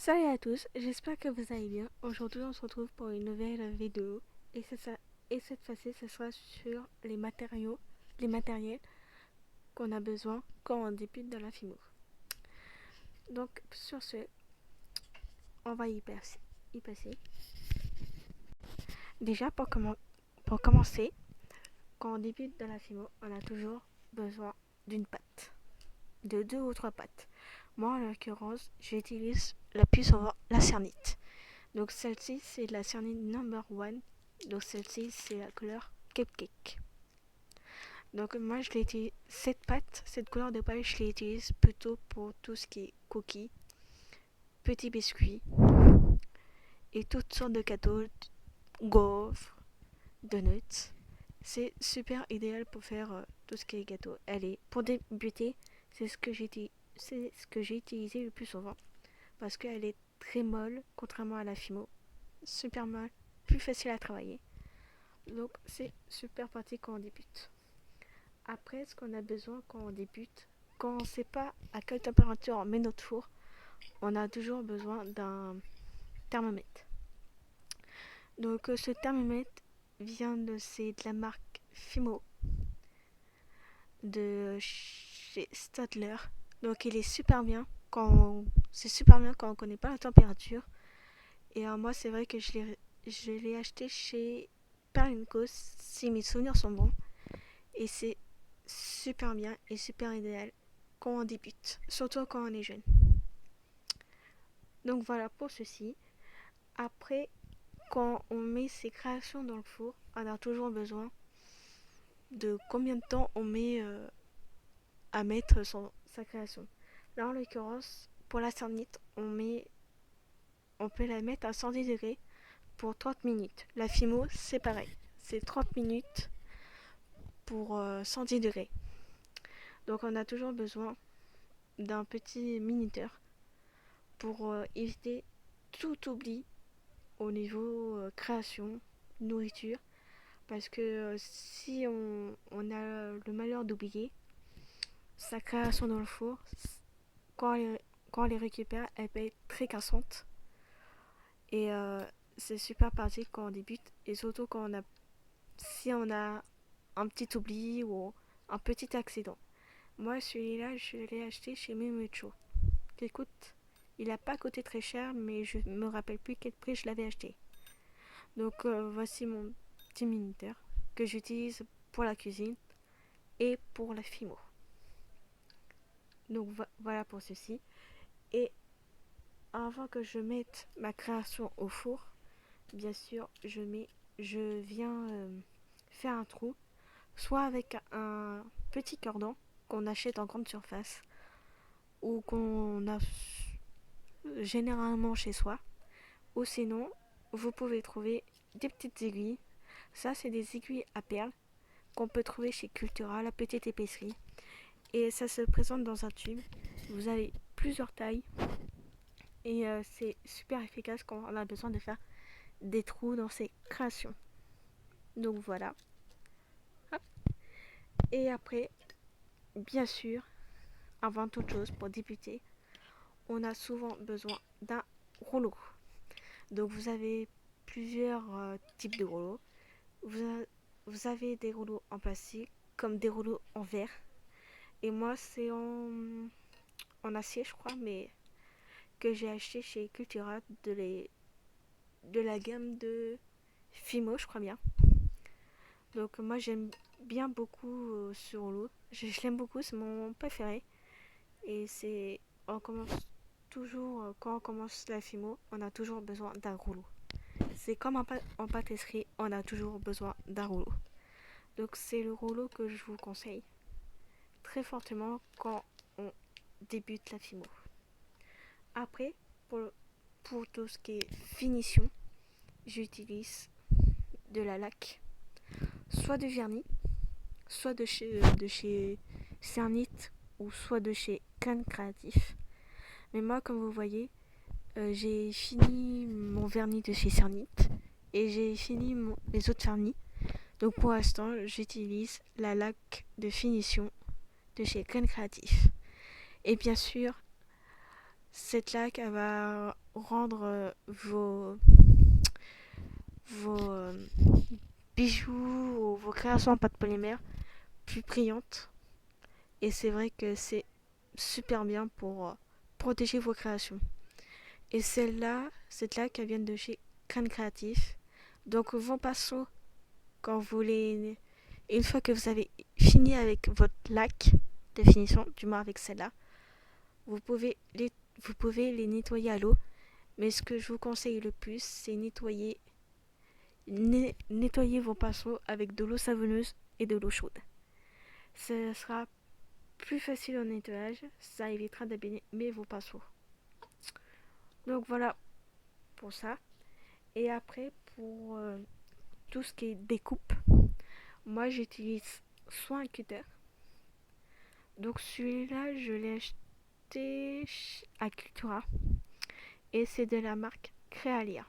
Salut à tous, j'espère que vous allez bien. Aujourd'hui, on se retrouve pour une nouvelle vidéo et cette fois-ci, ce sera sur les matériels qu'on a besoin quand on débute dans la FIMO. Donc, sur ce, on va y passer. Déjà, pour commencer, quand on débute dans la FIMO, on a toujours besoin d'une patte, de 2 ou 3 pattes. Moi, en l'occurrence, j'utilise la plus souvent la cernite. Donc celle-ci, c'est la cernite number one. Donc celle-ci, c'est la couleur cupcake. Donc moi, je l'utilise, cette couleur de paille, je l'utilise plutôt pour tout ce qui est cookies, petits biscuits et toutes sortes de gâteaux, gaufres, donuts. C'est super idéal pour faire tout ce qui est gâteau. Allez, pour débuter, c'est ce que j'ai utilisé le plus souvent parce qu'elle est très molle, contrairement à la Fimo. Super molle, plus facile à travailler. Donc c'est super pratique quand on débute. Après, ce qu'on a besoin quand on débute, quand on ne sait pas à quelle température on met notre four, on a toujours besoin d'un thermomètre. Donc ce thermomètre vient c'est de la marque Fimo de chez Stadler. Donc il est super bien c'est super bien quand on ne connaît pas la température. Et moi c'est vrai que je l'ai acheté chez Perlinco si mes souvenirs sont bons. Et c'est super bien et super idéal quand on débute, surtout quand on est jeune. Donc voilà pour ceci. Après, quand on met ses créations dans le four, on a toujours besoin de combien de temps on met à mettre sa création. Là en l'occurrence, pour la cernite, on peut la mettre à 110 degrés pour 30 minutes. La Fimo, c'est pareil. C'est 30 minutes pour 110 degrés. Donc on a toujours besoin d'un petit minuteur pour éviter tout oubli au niveau création, nourriture. Parce que si on a le malheur d'oublier sa création dans le four, quand quand on les récupère, elle peut être très cassante. Et c'est super pratique quand on débute. Et surtout si on a un petit oubli ou un petit accident. Moi, celui-là, je l'ai acheté chez Mimucho. Écoute, il n'a pas coûté très cher, mais je me rappelle plus quel prix je l'avais acheté. Donc voici mon petit minuteur que j'utilise pour la cuisine et pour la Fimo. Donc voilà pour ceci. Et avant que je mette ma création au four, bien sûr, je viens faire un trou, soit avec un petit cordon qu'on achète en grande surface ou qu'on a généralement chez soi, ou sinon vous pouvez trouver des petites aiguilles. Ça, c'est des aiguilles à perles qu'on peut trouver chez Cultura, la petite épicerie. Et ça se présente dans un tube. Vous avez plusieurs tailles. Et c'est super efficace quand on a besoin de faire des trous dans ses créations. Donc voilà. Hop. Et après, bien sûr, avant toute chose, pour débuter, on a souvent besoin d'un rouleau. Donc vous avez plusieurs types de rouleaux. Vous avez des rouleaux en plastique comme des rouleaux en verre. Et moi, c'est en acier, je crois, mais que j'ai acheté chez Cultura de la gamme de Fimo, je crois bien. Donc moi, j'aime bien beaucoup ce rouleau. Je l'aime beaucoup, c'est mon préféré. Et on commence toujours, quand on commence la Fimo, on a toujours besoin d'un rouleau. C'est comme en pâtisserie, on a toujours besoin d'un rouleau. Donc c'est le rouleau que je vous conseille très fortement quand on débute la Fimo. Après, pour tout ce qui est finition, j'utilise de la laque, soit de vernis, soit de chez Cernit ou soit de chez Can Créatif. Mais moi, comme vous voyez, j'ai fini mon vernis de chez Cernit et j'ai fini les autres vernis. Donc pour l'instant, j'utilise la laque de finition de chez Can Créatif. Et bien sûr, Cette laque, elle va rendre vos bijoux ou vos créations en pâte polymère plus brillantes. Et c'est vrai que c'est super bien pour protéger vos créations. Et cette laque, elle vient de chez Crâne Créatif. Donc vos pinceaux, quand vous les... une fois que vous avez fini avec votre laque de finition, du moins avec celle-là, vous pouvez les nettoyer à l'eau. Mais ce que je vous conseille le plus, c'est nettoyer vos pinceaux avec de l'eau savonneuse et de l'eau chaude. Ce sera plus facile au nettoyage, ça évitera d'abîmer vos pinceaux. Donc voilà pour ça. Et après, pour tout ce qui est découpe, moi j'utilise soit un cutter. Donc celui-là, je l'ai acheté à Cultura. Et c'est de la marque Crealia.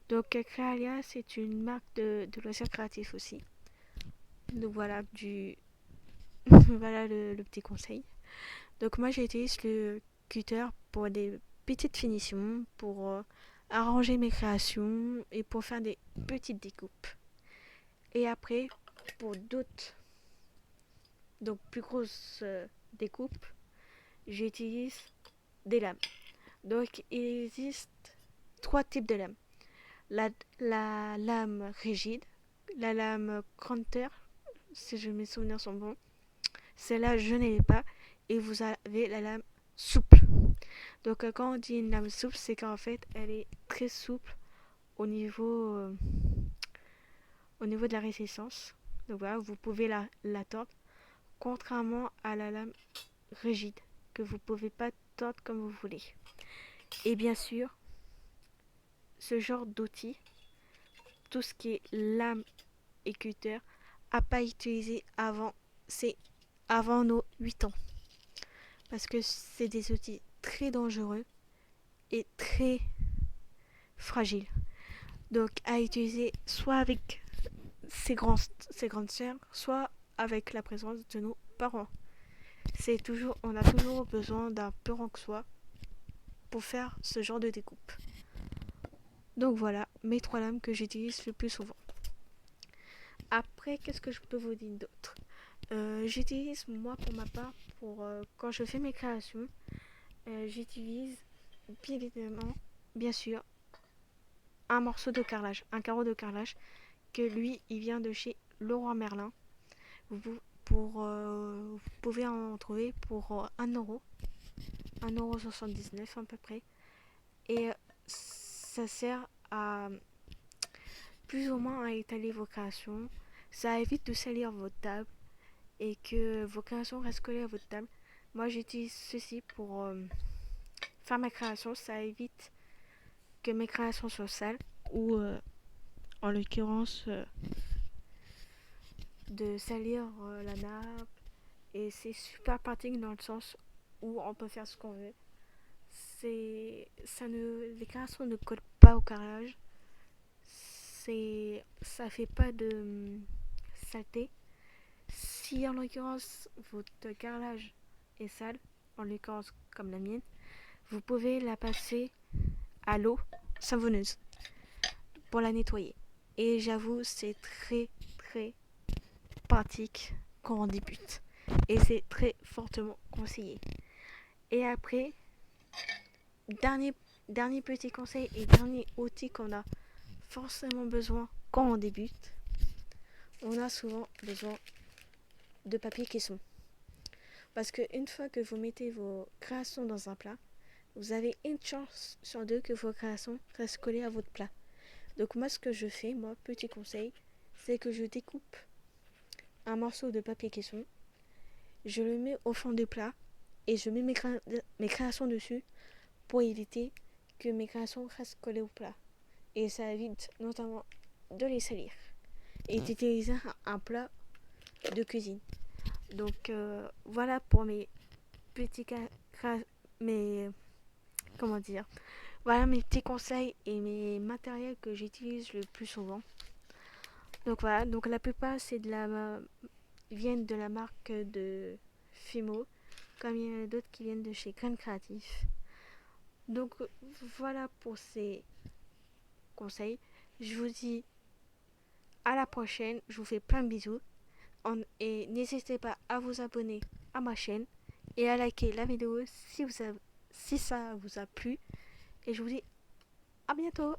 Donc Crealia, c'est une marque de loisirs créatifs aussi. Donc voilà, voilà le petit conseil. Donc moi j'utilise le cutter pour des petites finitions, pour arranger mes créations et pour faire des petites découpes. Et après, pour d'autres, donc plus grosses découpes, j'utilise des lames. Donc il existe trois types de lames. La, la lame rigide, la lame Cranter, si mes souvenirs sont bons. Celle-là, je n'ai pas. Et vous avez la lame souple. Donc quand on dit une lame souple, c'est qu'en fait, elle est très souple au niveau de la résistance. Donc voilà, vous pouvez la tordre. Contrairement à la lame rigide, que vous ne pouvez pas tordre comme vous voulez. Et bien sûr, ce genre d'outil, tout ce qui est lame et cutter, à pas utiliser avant nos 8 ans. Parce que c'est des outils très dangereux et très fragiles. Donc à utiliser soit avec ses grandes sœurs, soit avec la présence de nos parents. On a toujours besoin d'un parent que soi pour faire ce genre de découpe. Donc voilà mes trois lames que j'utilise le plus souvent. Après, qu'est-ce que je peux vous dire d'autre? J'utilise moi pour ma part, quand je fais mes créations, j'utilise bien évidemment, bien sûr, un morceau de carrelage, un carreau de carrelage, que lui, il vient de chez Leroy Merlin. Vous pouvez en trouver pour 1€, 1,79€ à peu près. Et ça sert à plus ou moins à étaler vos créations. Ça évite de salir votre table et que vos créations restent collées à votre table. Moi, j'utilise ceci pour faire ma création. Ça évite que mes créations soient sales ou, en l'occurrence, de salir la nappe. Et c'est super pratique dans le sens où on peut faire ce qu'on veut. Les créations ne collent pas au carrelage. Ça fait pas de saleté. Si en l'occurrence votre carrelage est sale, en l'occurrence comme la mienne, vous pouvez la passer à l'eau savonneuse pour la nettoyer. Et j'avoue, c'est très très pratique quand on débute. Et c'est très fortement conseillé. Et après, dernier, dernier petit conseil et dernier outil qu'on a forcément besoin quand on débute, on a souvent besoin de papier caisson. Parce qu'une fois que vous mettez vos créations dans un plat, vous avez une chance sur deux que vos créations restent collées à votre plat. Donc moi, ce que je fais, petit conseil, c'est que je découpe un morceau de papier caisson, je le mets au fond du plat et je mets mes créations dessus pour éviter que mes créations restent collées au plat. Et ça évite notamment de les salir et d'utiliser un plat de cuisine. Donc voilà pour mes petits mes comment dire voilà mes petits conseils et mes matériels que j'utilise le plus souvent. Donc voilà, donc la plupart viennent de la marque de Fimo, comme il y en a d'autres qui viennent de chez Crâne Créatif. Donc voilà pour ces conseils. Je vous dis à la prochaine. Je vous fais plein de bisous. Et n'hésitez pas à vous abonner à ma chaîne et à liker la vidéo si ça vous a plu. Et je vous dis à bientôt.